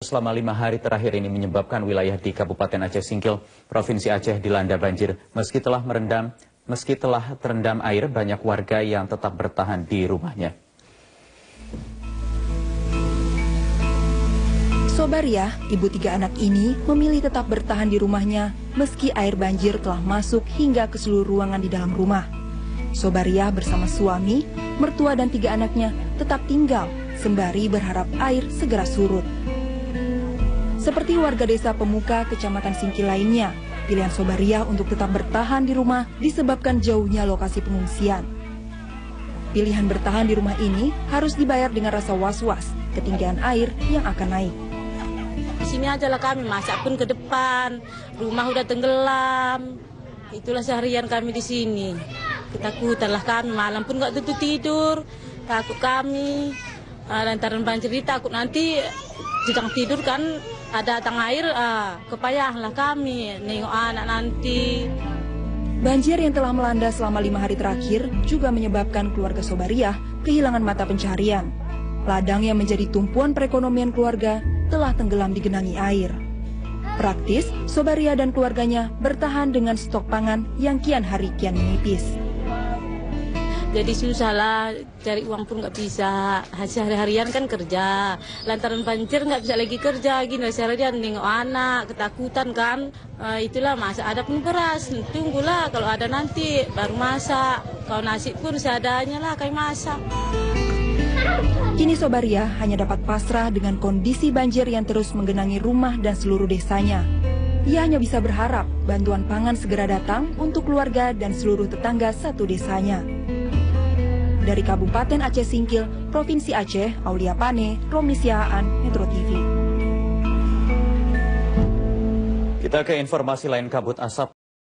selama 5 hari terakhir ini menyebabkan wilayah di Kabupaten Aceh Singkil, Provinsi Aceh dilanda banjir. Meski telah terendam air, banyak warga yang tetap bertahan di rumahnya. Sobariah, ibu 3 anak ini, memilih tetap bertahan di rumahnya meski air banjir telah masuk hingga ke seluruh ruangan di dalam rumah. Sobariah bersama suami, mertua dan 3 anaknya tetap tinggal sembari berharap air segera surut. Seperti warga desa Pemuka, Kecamatan Singkil lainnya, pilihan Sobariah untuk tetap bertahan di rumah disebabkan jauhnya lokasi pengungsian. Pilihan bertahan di rumah ini harus dibayar dengan rasa was-was ketinggian air yang akan naik. Di sini aja lah kami, masak pun ke depan, rumah udah tenggelam. Itulah seharian kami di sini. Ketakutan lah kami, malam pun nggak tentu tidur, takut kami. Lantaran banjir ini takut nanti sedang tidur kan ada datang air, kepayahlah kami nengok anak nanti. Banjir yang telah melanda selama 5 hari terakhir juga menyebabkan keluarga Sobariah kehilangan mata pencaharian. Ladang yang menjadi tumpuan perekonomian keluarga telah tenggelam digenangi air. Praktis, Sobariah dan keluarganya bertahan dengan stok pangan yang kian hari kian menipis. Jadi susah lah, cari uang pun nggak bisa. Hasil hari-harian kan kerja. Lantaran banjir nggak bisa lagi kerja. Gini seharian nengok anak, ketakutan kan. Itulah masak ada pun beras. Tunggulah kalau ada nanti baru masak. Kalau nasi pun seadanya lah kayak masak. Kini Sobariah hanya dapat pasrah dengan kondisi banjir yang terus menggenangi rumah dan seluruh desanya. Ia hanya bisa berharap bantuan pangan segera datang untuk keluarga dan seluruh tetangga satu desanya. Dari Kabupaten Aceh Singkil, Provinsi Aceh, Aulia Pane, Romi Sihaan, Metro TV. Kita ke informasi lain, kabut asap